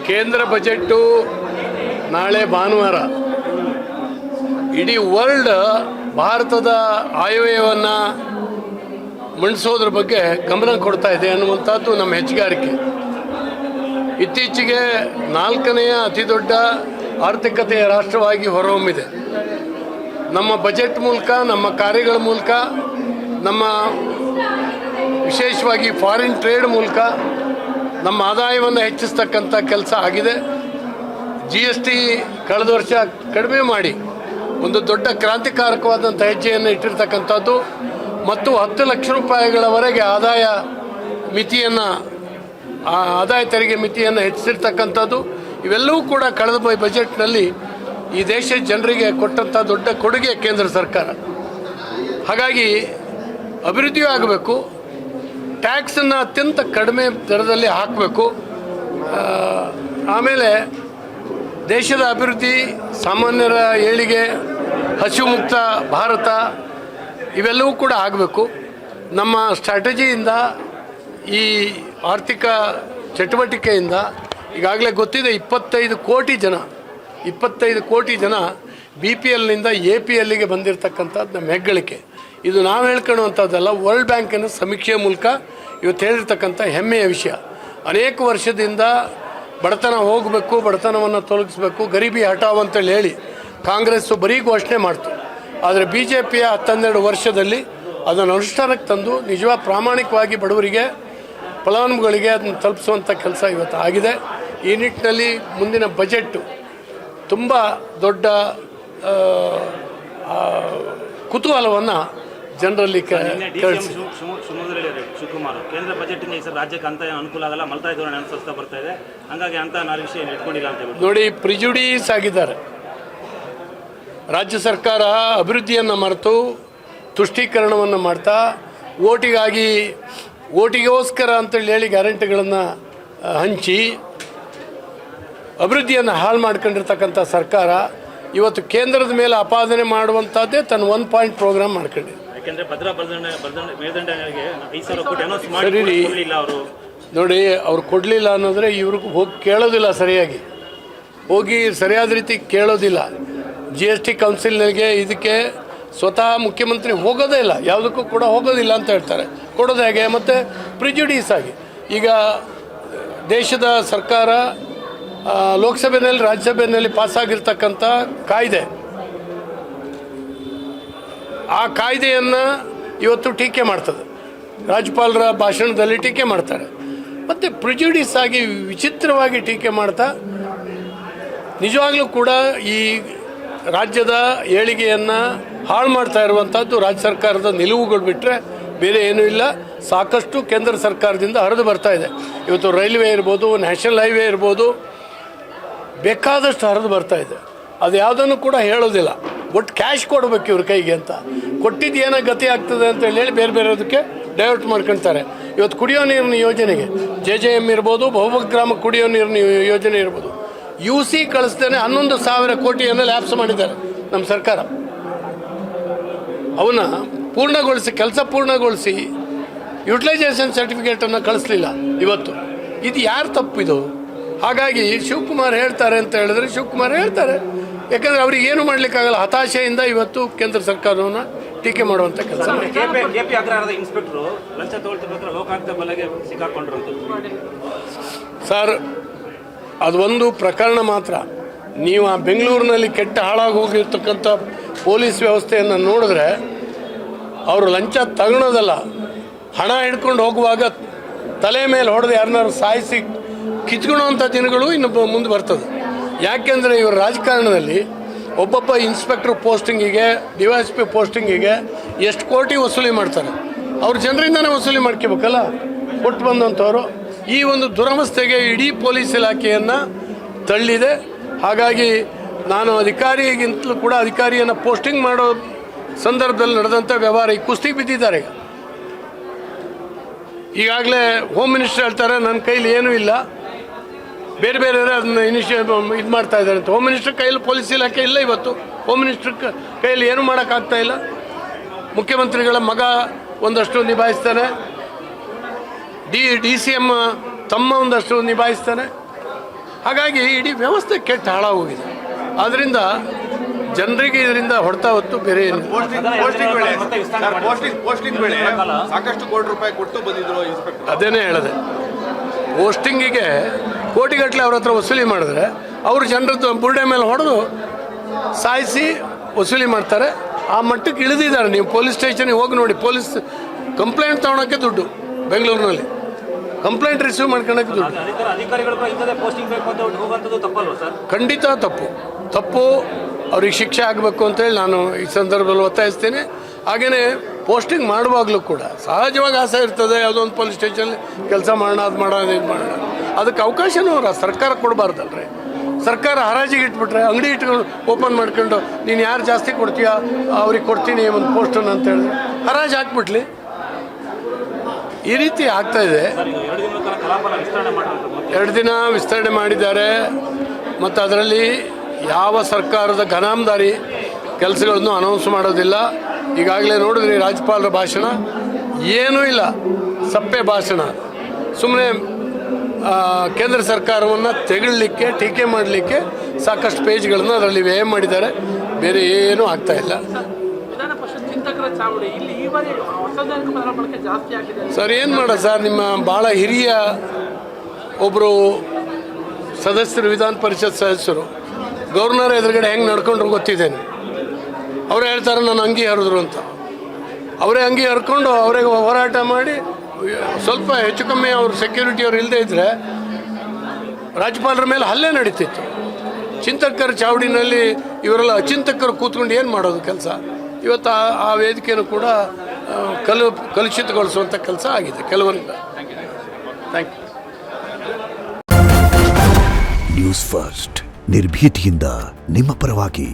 ಕೇಂದ್ರ ಬಜೆಟ್ಟು ನಾಳೆ ಭಾನುವಾರ ಇಡೀ ವರ್ಲ್ಡ್ ಭಾರತದ ಆಯವ್ಯಯವನ್ನು ಮಂಡಿಸೋದ್ರ ಬಗ್ಗೆ ಗಮನ ಕೊಡ್ತಾ ಇದೆ ಅನ್ನುವಂಥದ್ದು ನಮ್ಮ ಹೆಚ್ಚುಗಾರಿಕೆ. ಇತ್ತೀಚೆಗೆ 4ನೇ ಅತಿ ದೊಡ್ಡ ಆರ್ಥಿಕತೆಯ ರಾಷ್ಟ್ರವಾಗಿ ಹೊರಹೊಮ್ಮಿದೆ. ನಮ್ಮ ಬಜೆಟ್ ಮೂಲಕ, ನಮ್ಮ ಕಾರ್ಯಗಳ ಮೂಲಕ, ನಮ್ಮ ವಿಶೇಷವಾಗಿ ಫಾರಿನ್ ಟ್ರೇಡ್ ಮೂಲಕ ನಮ್ಮ ಆದಾಯವನ್ನು ಹೆಚ್ಚಿಸ್ತಕ್ಕಂಥ ಕೆಲಸ ಆಗಿದೆ. GST ಕಳೆದ ವರ್ಷ ಕಡಿಮೆ ಮಾಡಿ ಒಂದು ದೊಡ್ಡ ಕ್ರಾಂತಿಕಾರಕವಾದಂಥ ಹೆಜ್ಜೆಯನ್ನು ಇಟ್ಟಿರ್ತಕ್ಕಂಥದ್ದು ಮತ್ತು 10 ಲಕ್ಷ ರೂಪಾಯಿಗಳವರೆಗೆ ಆದಾಯ ತೆರಿಗೆ ಮಿತಿಯನ್ನು ಹೆಚ್ಚಿಸಿರ್ತಕ್ಕಂಥದ್ದು ಇವೆಲ್ಲವೂ ಕೂಡ ಕಳೆದ ಬಜೆಟ್ನಲ್ಲಿ ಈ ದೇಶದ ಜನರಿಗೆ ಕೊಟ್ಟಂಥ ದೊಡ್ಡ ಕೊಡುಗೆ ಕೇಂದ್ರ ಸರ್ಕಾರ. ಹಾಗಾಗಿ ಅಭಿವೃದ್ಧಿಯೂ ಆಗಬೇಕು, ಟ್ಯಾಕ್ಸನ್ನು ಅತ್ಯಂತ ಕಡಿಮೆ ದರದಲ್ಲಿ ಹಾಕಬೇಕು, ಆಮೇಲೆ ದೇಶದ ಅಭಿವೃದ್ಧಿ, ಸಾಮಾನ್ಯರ ಏಳಿಗೆ, ಹಸಿವು ಮುಕ್ತ ಭಾರತ ಇವೆಲ್ಲವೂ ಕೂಡ ಆಗಬೇಕು. ನಮ್ಮ ಸ್ಟ್ರಾಟಜಿಯಿಂದ, ಈ ಆರ್ಥಿಕ ಚಟುವಟಿಕೆಯಿಂದ ಈಗಾಗಲೇ ಗೊತ್ತಿದೆ 25 ಕೋಟಿ ಜನ BPLನಿಂದ APLಗೆ ಬಂದಿರತಕ್ಕಂಥದ್ದು ನಮ್ಮ ಹೆಗ್ಗಳಿಕೆ. ಇದು ನಾವು ಹೇಳ್ಕೊಳ್ಳುವಂಥದ್ದಲ್ಲ, ವರ್ಲ್ಡ್ ಬ್ಯಾಂಕಿನ ಸಮೀಕ್ಷೆಯ ಮೂಲಕ ಇವತ್ತು ಹೇಳಿರ್ತಕ್ಕಂಥ ಹೆಮ್ಮೆಯ ವಿಷಯ. ಅನೇಕ ವರ್ಷದಿಂದ ಬಡತನ ಹೋಗಬೇಕು, ಬಡತನವನ್ನು ತೊಲಗಿಸ್ಬೇಕು, ಗರೀಬಿ ಹಟಾವ್ ಅಂತೇಳಿ ಹೇಳಿ ಕಾಂಗ್ರೆಸ್ಸು ಬರೀ ಘೋಷಣೆ ಮಾಡ್ತು. ಆದರೆ BJPಯ 12 ವರ್ಷದಲ್ಲಿ ಅದನ್ನು ಅನುಷ್ಠಾನಕ್ಕೆ ತಂದು ನಿಜವಾದ ಪ್ರಾಮಾಣಿಕವಾಗಿ ಬಡವರಿಗೆ, ಫಲಾನುಭವಿಗಳಿಗೆ ಅದನ್ನು ತಲುಪಿಸುವಂಥ ಕೆಲಸ ಇವತ್ತು ಆಗಿದೆ. ಈ ನಿಟ್ಟಿನಲ್ಲಿ ಮುಂದಿನ ಬಜೆಟ್ಟು ತುಂಬ ದೊಡ್ಡ ಕುತೂಹಲವನ್ನು ಜನರಲ್ಲಿ ಶಿವಕುಮಾರ್ ಕೇಂದ್ರ ಬಜೆಟ್ನಿಂದ ಈ ಸರ್ ರಾಜ್ಯಕ್ಕೆ ಅಂತ ಅನುಕೂಲ ಆಗಲ್ಲ, ಮಲ್ತಾಯಿ ಧೋರಣೆ ಅನುಸರಿಸ್ತಾ ಬರ್ತಾ ಇದೆ, ಹಂಗಾಗಿ ಅಂತ ವಿಷಯ ಇಟ್ಕೊಂಡಿಲ್ಲ ಅಂತ ಹೇಳಿ ನೋಡಿ, ಪ್ರಿಜುಡೀಸ್ ಆಗಿದ್ದಾರೆ. ರಾಜ್ಯ ಸರ್ಕಾರ ಅಭಿವೃದ್ಧಿಯನ್ನು ಮರೆತು ತುಷ್ಟೀಕರಣವನ್ನು ಮಾಡ್ತಾ ಓಟಿಗೋಸ್ಕರ ಅಂತೇಳಿ ಹೇಳಿ ಗ್ಯಾರಂಟಿಗಳನ್ನು ಹಂಚಿ ಅಭಿವೃದ್ಧಿಯನ್ನು ಹಾಳು ಮಾಡ್ಕೊಂಡಿರ್ತಕ್ಕಂಥ ಸರ್ಕಾರ ಇವತ್ತು ಕೇಂದ್ರದ ಮೇಲೆ ಅಪಾದನೆ ಮಾಡುವಂಥದ್ದೇ ತನ್ನ 1 ಪಾಯಿಂಟ್ ಪ್ರೋಗ್ರಾಮ್ ಮಾಡ್ಕೊಂಡಿದೆ. ಯಾಕೆಂದರೆ ಭದ್ರಾ ಮೇಲ್ದಂಡಗಳಿಗೆ 5,000 ಕೋಟಿ ಅನೌನ್ಸ್ ಮಾಡಿಲ್ಲ ಅವರು. ನೋಡಿ, ಅವ್ರು ಕೊಡಲಿಲ್ಲ ಅನ್ನೋದ್ರೆ ಇವ್ರಿಗೆ ಹೋಗಿ ಕೇಳೋದಿಲ್ಲ, ಹೋಗಿ ಸರಿಯಾದ ರೀತಿ ಕೇಳೋದಿಲ್ಲ. GST ಕೌನ್ಸಿಲ್ನಲ್ಲಿ ಇದಕ್ಕೆ ಸ್ವತಃ ಮುಖ್ಯಮಂತ್ರಿ ಹೋಗೋದೇ ಇಲ್ಲ, ಯಾವುದಕ್ಕೂ ಕೂಡ ಹೋಗೋದಿಲ್ಲ ಅಂತ ಹೇಳ್ತಾರೆ. ಕೊಡೋದು ಹೇಗೆ? ಮತ್ತು ಪ್ರಿಜುಡೀಸ್ ಆಗಿ ಈಗ ದೇಶದ ಸರ್ಕಾರ ಲೋಕಸಭೆಯಲ್ಲಿ, ರಾಜ್ಯಸಭೆಯಲ್ಲಿ ಪಾಸಾಗಿರ್ತಕ್ಕಂಥ ಕಾಯ್ದೆ, ಆ ಕಾಯ್ದೆಯನ್ನು ಇವತ್ತು ಟೀಕೆ ಮಾಡ್ತದೆ, ರಾಜ್ಯಪಾಲರ ಭಾಷಣದಲ್ಲಿ ಟೀಕೆ ಮಾಡ್ತಾರೆ. ಮತ್ತು ಪ್ರಿಜುಡೀಸ್ ಆಗಿ ವಿಚಿತ್ರವಾಗಿ ಟೀಕೆ ಮಾಡ್ತಾ ನಿಜವಾಗ್ಲೂ ಕೂಡ ಈ ರಾಜ್ಯದ ಏಳಿಗೆಯನ್ನು ಹಾಳು ಮಾಡ್ತಾ ಇರುವಂಥದ್ದು ರಾಜ್ಯ ಸರ್ಕಾರದ ನಿಲುವುಗಳು ಬಿಟ್ಟರೆ ಬೇರೆ ಏನೂ ಇಲ್ಲ. ಸಾಕಷ್ಟು ಕೇಂದ್ರ ಸರ್ಕಾರದಿಂದ ಹರಿದು ಬರ್ತಾ ಇದೆ. ಇವತ್ತು ರೈಲ್ವೆ ಇರ್ಬೋದು, ನ್ಯಾಷನಲ್ ಹೈವೇ ಇರ್ಬೋದು, ಬೇಕಾದಷ್ಟು ಹರಿದು ಬರ್ತಾ ಇದೆ. ಅದು ಯಾವುದನ್ನು ಕೂಡ ಹೇಳೋದಿಲ್ಲ. ಒಟ್ಟು ಕ್ಯಾಶ್ ಕೊಡಬೇಕು ಇವ್ರ ಕೈಗೆ ಅಂತ. ಕೊಟ್ಟಿದ್ದು ಏನೋ ಗತಿ ಆಗ್ತದೆ ಅಂತ ಹೇಳಿ ಬೇರೆದಕ್ಕೆ ಡೈವರ್ಟ್ ಮಾಡ್ಕೊಳ್ತಾರೆ. ಇವತ್ತು ಕುಡಿಯೋ ನೀರಿನ ಯೋಜನೆಗೆ JJM ಇರ್ಬೋದು, ಬಹುಗ್ರಾಮ ಕುಡಿಯೋ ನೀರಿನ ಯೋಜನೆ ಇರ್ಬೋದು, UC ಕಳಿಸ್ತೇನೆ 11,000 ಕೋಟಿಯನ್ನು ಲ್ಯಾಪ್ಸ್ ಮಾಡಿದ್ದಾರೆ ನಮ್ಮ ಸರ್ಕಾರ. ಅವನ್ನ ಕೆಲಸ ಪೂರ್ಣಗೊಳಿಸಿ ಯುಟಿಲೈಸೇಷನ್ ಸರ್ಟಿಫಿಕೇಟನ್ನು ಕಳಿಸ್ಲಿಲ್ಲ ಇವತ್ತು. ಇದು ಯಾರು ತಪ್ಪಿದು? ಹಾಗಾಗಿ ಶಿವಕುಮಾರ್ ಹೇಳ್ತಾರೆ ಅಂತ ಹೇಳಿದ್ರೆ ಶಿವಕುಮಾರ್ ಹೇಳ್ತಾರೆ, ಯಾಕಂದರೆ ಅವ್ರಿಗೆ ಏನು ಮಾಡಲಿಕ್ಕಾಗಲ್ಲ. ಹತಾಶೆಯಿಂದ ಇವತ್ತು ಕೇಂದ್ರ ಸರ್ಕಾರವನ್ನು ಟೀಕೆ ಮಾಡುವಂಥ ಕೆಲಸ. KP ಅಗ್ರಹಾರದ ಇನ್ಸ್ಪೆಕ್ಟರ್ ಲಂಚ ತಗೊಳ್ತಿರ್ಬೇಕಾದ್ರೆ ಲೋಕಾಯುಕ್ತ ಬಲೆಗೆ ಸಿಕ್ಕಾಕೊಂಡ್ರು ಸರ್, ಅದು ಒಂದು ಪ್ರಕರಣ ಮಾತ್ರ. ನೀವು ಆ ಬೆಂಗಳೂರಿನಲ್ಲಿ ಕೆಟ್ಟ ಹಾಳಾಗಿ ಹೋಗಿರ್ತಕ್ಕಂಥ ಪೊಲೀಸ್ ವ್ಯವಸ್ಥೆಯನ್ನು ನೋಡಿದ್ರೆ ಅವರು ಲಂಚ ತಗೊಳೋದಲ್ಲ, ಹಣ ಹಿಡ್ಕೊಂಡು ಹೋಗುವಾಗ ತಲೆ ಮೇಲೆ ಹೊಡೆದು ಯಾರನ್ನಾರು ಸಾಯಿಸಿ ಕಿತ್ಕೊಳ್ಳೋವಂಥ ದಿನಗಳು ಇನ್ನು ಮುಂದೆ ಬರ್ತದೆ. ಯಾಕೆಂದರೆ ಇವರು ರಾಜಕಾರಣದಲ್ಲಿ ಒಬ್ಬೊಬ್ಬ ಇನ್ಸ್ಪೆಕ್ಟರ್ ಪೋಸ್ಟಿಂಗಿಗೆ, DYSP ಪೋಸ್ಟಿಂಗಿಗೆ ಎಷ್ಟು ಕೋಟಿ ವಸೂಲಿ ಮಾಡ್ತಾರೆ. ಅವ್ರು ಜನರಿಂದನೇ ವಸೂಲಿ ಮಾಡ್ಕೋಬೇಕಲ್ಲ, ಕೊಟ್ಟು ಬಂದಂಥವ್ರು. ಈ ಒಂದು ದುರವಸ್ಥೆಗೆ ಇಡೀ ಪೊಲೀಸ್ ಇಲಾಖೆಯನ್ನು ತಳ್ಳಿದೆ. ಹಾಗಾಗಿ ನಾನು ಅಧಿಕಾರಿಗಿಂತಲೂ ಕೂಡ ಅಧಿಕಾರಿಯನ್ನು ಪೋಸ್ಟಿಂಗ್ ಮಾಡೋ ಸಂದರ್ಭದಲ್ಲಿ ನಡೆದಂಥ ವ್ಯವಹಾರ ಈ ಕುಸ್ತಿಗೆ ಬಿದ್ದಿದ್ದಾರೆ. ಈಗಾಗಲೇ ಹೋಮ್ ಮಿನಿಸ್ಟರ್ ಹೇಳ್ತಾರೆ, ನನ್ನ ಕೈಲಿ ಏನೂ ಇಲ್ಲ, ಬೇರೆ ಅದನ್ನು ಇದು ಮಾಡ್ತಾ ಇದ್ದಾರೆ ಅಂತ. ಹೋಮ್ ಮಿನಿಸ್ಟರ್ ಕೈಯಲ್ಲಿ ಪೊಲೀಸ್ ಇಲಾಖೆ ಇಲ್ಲ. ಇವತ್ತು ಹೋಮ್ ಮಿನಿಸ್ಟರ್ ಕೈಯಲ್ಲಿ ಏನೂ ಮಾಡೋಕ್ಕಾಗ್ತಾ ಇಲ್ಲ. ಮುಖ್ಯಮಂತ್ರಿಗಳ ಮಗ ಒಂದಷ್ಟು ನಿಭಾಯಿಸ್ತಾನೆ, DCM ತಮ್ಮ ಒಂದಷ್ಟು ನಿಭಾಯಿಸ್ತಾನೆ. ಹಾಗಾಗಿ ಇಡೀ ವ್ಯವಸ್ಥೆ ಕೆಟ್ಟ ಹಾಳಾಗೋಗಿದೆ. ಆದ್ದರಿಂದ ಜನರಿಗೆ ಇದರಿಂದ ಹೊಡ್ತಾ ಹೊತ್ತು ಬೇರೆ ಏನು. ಪೋಸ್ಟಿಂಗ್ ವೇಳೆ ಸಾಕಷ್ಟು ಕೋಟಿ ರೂಪಾಯಿ ಕೊಟ್ಟು ಬಂದಿದ್ರು ಇನ್ಸ್ಪೆಕ್ಟರ್. ಅದೇನೇ ಹೇಳಿದೆ, ಪೋಸ್ಟಿಂಗಿಗೆ ಕೋಟಿಗಟ್ಟಲೆ ಅವ್ರ ಹತ್ರ ವಸೂಲಿ ಮಾಡಿದ್ರೆ ಅವರು ಜನರದ್ದು ಬುರುಡೆ ಮೇಲೆ ಹೊಡೆದು ಸಾಯಿಸಿ ವಸೂಲಿ ಮಾಡ್ತಾರೆ. ಆ ಮಟ್ಟಕ್ಕೆ ಇಳಿದಿದ್ದಾರೆ. ನೀವು ಪೊಲೀಸ್ ಸ್ಟೇಷನ್ಗೆ ಹೋಗಿ ನೋಡಿ, ಪೊಲೀಸ್ ಕಂಪ್ಲೇಂಟ್ ತೊಗೊಳಕ್ಕೆ ದುಡ್ಡು, ಬೆಂಗಳೂರಿನಲ್ಲಿ ಕಂಪ್ಲೇಂಟ್ ರಿಸೀವ್ ಮಾಡ್ಕೊಳಕ್ಕೆ ದುಡ್ಡು. ಖಂಡಿತ ತಪ್ಪು. ಅವ್ರಿಗೆ ಶಿಕ್ಷೆ ಆಗಬೇಕು ಅಂತೇಳಿ ನಾನು ಈ ಸಂದರ್ಭದಲ್ಲಿ ಒತ್ತಾಯಿಸ್ತೀನಿ. ಹಾಗೆಯೇ ಪೋಸ್ಟಿಂಗ್ ಮಾಡುವಾಗಲೂ ಕೂಡ ಸಹಜವಾಗಿ ಆಸೆ ಇರ್ತದೆ, ಯಾವುದೋ ಒಂದು ಪೊಲೀಸ್ ಸ್ಟೇಷನಲ್ಲಿ ಕೆಲಸ ಮಾಡೋಣ, ಅದು ಮಾಡೋಣ, ಇದು ಮಾಡೋಣ. ಅದಕ್ಕೆ ಅವಕಾಶನೂ ಸರ್ಕಾರ ಕೊಡಬಾರ್ದಲ್ರಿ. ಸರ್ಕಾರ ಹರಾಜಿಗೆ ಇಟ್ಬಿಟ್ರೆ, ಅಂಗಡಿ ಇಟ್ಕೊಂಡು ಓಪನ್ ಮಾಡ್ಕೊಂಡು ನೀನು ಯಾರು ಜಾಸ್ತಿ ಕೊಡ್ತೀಯಾ ಅವ್ರಿಗೆ ಕೊಡ್ತೀನಿ ಒಂದು ಪೋಸ್ಟನ್ನು ಅಂತ ಹೇಳಿದ್ರೆ ಹರಾಜು ಹಾಕ್ಬಿಟ್ಲಿ. ಈ ರೀತಿ ಆಗ್ತಾ ಇದೆ. 2 ದಿನ ವಿಸ್ತರಣೆ ಮಾಡಿದ್ದಾರೆ. ಮತ್ತು ಅದರಲ್ಲಿ ಯಾವ ಸರ್ಕಾರದ ಗನಾಮದಾರಿ ಕೆಲಸಗಳನ್ನು ಅನೌನ್ಸ್ ಮಾಡೋದಿಲ್ಲ. ಈಗಾಗಲೇ ನೋಡಿದ್ರಿ ರಾಜ್ಯಪಾಲರ ಭಾಷಣ, ಏನೂ ಇಲ್ಲ, ಸಪ್ಪೆ ಭಾಷಣ. ಸುಮ್ಮನೆ ಕೇಂದ್ರ ಸರ್ಕಾರವನ್ನು ತೆಗೊಳ್ಳಿಕ್ಕೆ, ಟೀಕೆ ಮಾಡಲಿಕ್ಕೆ ಸಾಕಷ್ಟು ಪೇಜ್ಗಳನ್ನು ಅದರಲ್ಲಿ ವ್ಯಯ ಮಾಡಿದ್ದಾರೆ. ಬೇರೆ ಏನೂ ಆಗ್ತಾ ಇಲ್ಲ. ಸರ್ ಏನು ಮಾಡೋದು ಸರ್, ನಿಮ್ಮ ಭಾಳ ಹಿರಿಯ ಒಬ್ಬರು ಸದಸ್ಯರು, ವಿಧಾನ ಪರಿಷತ್ ಸದಸ್ಯರು, ಗವರ್ನರ್ ಎದುರುಗಡೆ ಹೆಂಗೆ ನಡ್ಕೊಂಡ್ರು ಗೊತ್ತಿದ್ದೇನೆ. ಅವರೇ ಹೇಳ್ತಾರೆ ನನ್ನ ಅಂಗಿ ಹರಿದ್ರು ಅಂತ. ಅವರೇ ಅಂಗಿ ಹರ್ಕೊಂಡು ಅವರೇ ಹೋರಾಟ ಮಾಡಿ ಸ್ವಲ್ಪ ಹೆಚ್ಚು ಕಮ್ಮಿ ಅವ್ರ ಸೆಕ್ಯೂರಿಟಿ ಅವ್ರು ಇಲ್ಲದೇ ಇದ್ದರೆ ರಾಜ್ಯಪಾಲರ ಮೇಲೆ ಹಲ್ಲೆ ನಡೀತಿತ್ತು. ಚಿಂತಕರ ಚಾವಡಿನಲ್ಲಿ ಇವರೆಲ್ಲ ಅಚಿಂತಕರು ಕೂತ್ಕೊಂಡು ಏನು ಮಾಡೋದು ಕೆಲಸ. ಇವತ್ತು ಆ ವೇದಿಕೆಯನ್ನು ಕೂಡ ಕಲುಷಿತಗೊಳಿಸುವಂಥ ಕೆಲಸ ಆಗಿದೆ ಕೆಲವರಿಂದ. Thank you. ನ್ಯೂಸ್ ಫಸ್ಟ್, ನಿರ್ಭೀತಿಯಿಂದ ನಿಮ್ಮ ಪರವಾಗಿ.